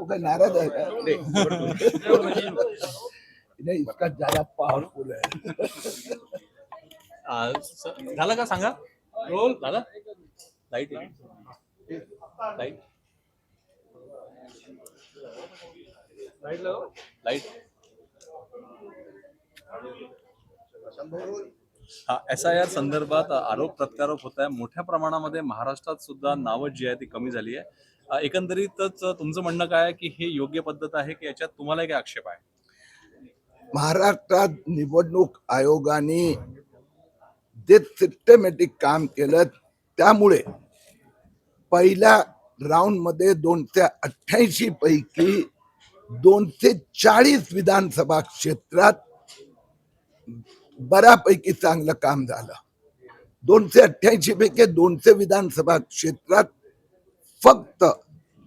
तो काय नाराज आहे का? नाही, इसका ज्यादा पावरफुल है. झालं का सांगा रोल दादा लाईट लाईट लाईट SIR संदर्भात आरोप प्रत्यारोप होत आहे मोठ्या प्रमाणामध्ये. महाराष्ट्रात सुद्धा नावं जी आहे ती कमी झाली आहे. एकंदरीतच तुमचं म्हणणं काय आहे की हे योग्य पद्धत आहे की याच्यात तुम्हाला काय आक्षेप आहे? महाराष्ट्रात निवडणूक आयोगाने जे सिस्टमॅटिक काम केलं त्यामुळे पहिल्या राऊंड मध्ये 288 पैकी 240 विधानसभा क्षेत्रात बऱ्यापैकी चांगलं काम झालं. 288 पैकी 200 विधानसभा क्षेत्रात फक्त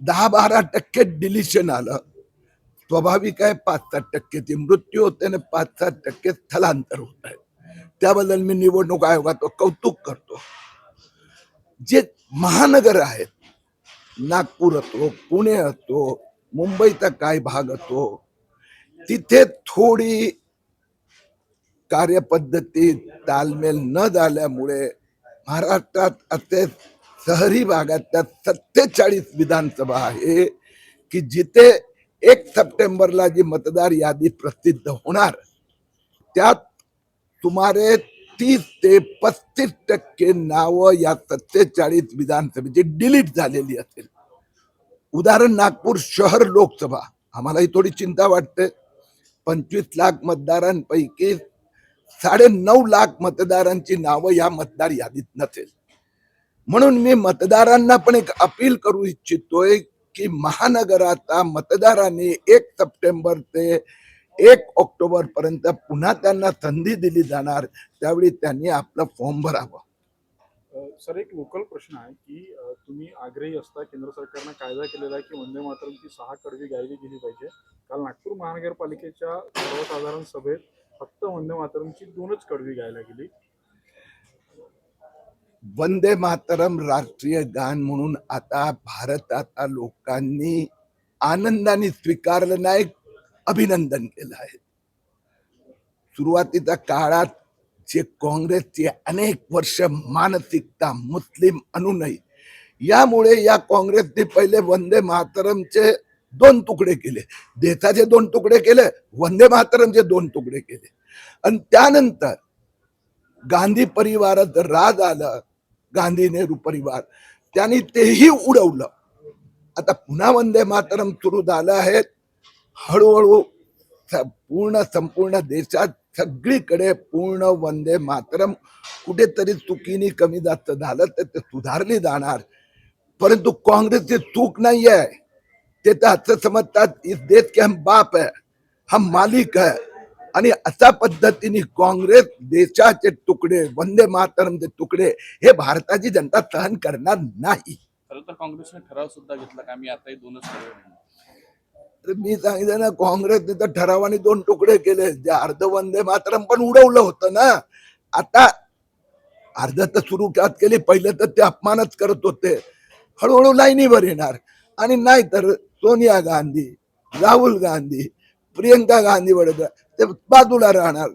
10-12% डिलिशन आलं. स्वाभाविक आहे, 5-7% मृत्यू होते आणि 5-7% स्थलांतर होत आहे. त्याबद्दल मी निवडणूक आयोगाचं कौतुक करतो. जे महानगर आहेत, नागपूर असो, पुणे असो, मुंबईचा काही भाग असो, तिथे थोडी कार्यपद्धती तालमेल न झाल्यामुळे महाराष्ट्रात असे शहरी भागात 47 विधानसभा आहे की जिथे 1 सप्टेंबरला जी मतदार यादी प्रसिद्ध होणार त्यात सुमारे 30 ते 35% नावं या 47 विधानसभेची डिलीट झालेली असेल. उदाहरण नागपूर शहर लोकसभा, आम्हालाही थोडी चिंता वाटते. 25 लाख मतदारांपैकी 9.5 लाख मतदारांची नावं या मतदार यादीत नसेल. म्हणून मी मतदारांना पण एक अपील करू इच्छितोय की महानगराचा मतदारांनी 1 सप्टेंबर ते 1 ऑक्टोबर पर्यंत पुन्हा त्यांना संधी दिली जाणार, त्यावेळी त्यांनी आपलं फॉर्म भरावं. सर, एक लोकल प्रश्न आहे की तुम्ही आग्रही असता, केंद्र सरकारने कायदा केलेला आहे की वंदे मातरमची 6 कडवी गायली गेली पाहिजे. काल नागपूर महानगरपालिकेच्या सर्वसाधारण सभेत फक्त वंदे मातरमची 2च कडवी गायला गेली. वंदे मातरम राष्ट्रीय गान म्हणून आता भारताच्या लोकांनी आनंदाने स्वीकारलं नाही, अभिनंदन केलं आहे. सुरुवातीच्या काळात जे काँग्रेसची अनेक वर्ष मानसिकता मुस्लिम अनुनयी, यामुळे या काँग्रेसने पहिले वंदे मातरमचे 2 तुकडे केले, देशाचे 2 तुकडे केले, वंदे मातरमचे 2 तुकडे केले. आणि त्यानंतर गांधी परिवारात राज आलं, गांधी नेहरू परिवार, त्यांनी तेही उडवलं. आता पुन्हा वंदे मातरम सुरू झालं आहे. हळूहळू संपूर्ण देशात सगळीकडे पूर्ण वंदे मातरम, कुठेतरी चुकीने कमी जास्त झालं तर ते सुधारली जाणार. परंतु काँग्रेसची चूक नाही आहे. ते तर असं समजतात इस देश के हम बाप है, हम मालिक है, आणि अशा पद्धतीने काँग्रेस देशाचे तुकडे, वंदे मातरमचे तुकडे हे भारताची जनता सहन करणार नाही. खरं तर काँग्रेसने ठराव सुद्धा घेतला का आम्ही आताही 2च कडवे. मी सांगितलं ना, काँग्रेसने तर ठरावाने 2 तुकडे केले. जे अर्ध वंदे मातरम पण उडवलं होतं ना. आता अर्ध तर सुरुवात केली, पहिलं तर ते अपमानच करत होते. हळूहळू लाईनीवर येणार, आणि नाही तर सोनिया गांधी, राहुल गांधी, प्रियंका गांधी वगैरे ते बाजूला राहणार.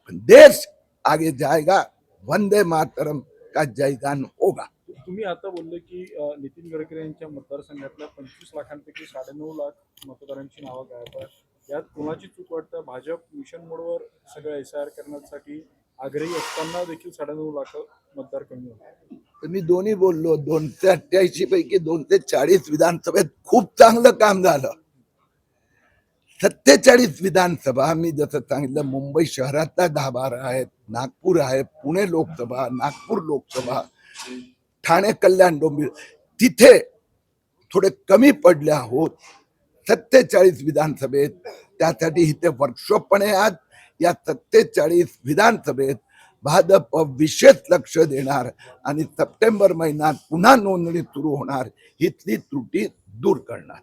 देश आगे जाएगा, वंदे मातरम का जयगान होगा. तुम्ही आता बोलले की नितीन गडकरी यांच्या मतदारसंघातल्या 25 लाखांपैकी 9.5 लाख मतदारांची नावं गायब आहेत. यात कोणाची चूक वाटतं? भाजप मिशन मोडवर सगळं SIR करण्यासाठी आग्रही असताना देखील 9.5 लाख मतदार कमी होते. मी दोन्ही बोललो. 288 पैकी 240 विधानसभेत खूप चांगलं काम झालं. 47 विधानसभा मी जसं सांगितलं, मुंबई शहरातला 10-12 आहेत, नागपूर आहे, पुणे लोकसभा, नागपूर लोकसभा, ठाणे, कल्याण, डोंबिवली, तिथे थोडे कमी पडले आहोत 47 विधानसभेत. त्यासाठी इथे वर्कशॉप पण आहे. आज या 47 विधानसभेत भाजप विशेष लक्ष देणार आणि सप्टेंबर महिन्यात पुन्हा नोंदणी सुरू होणार, इथली त्रुटी दूर करणार.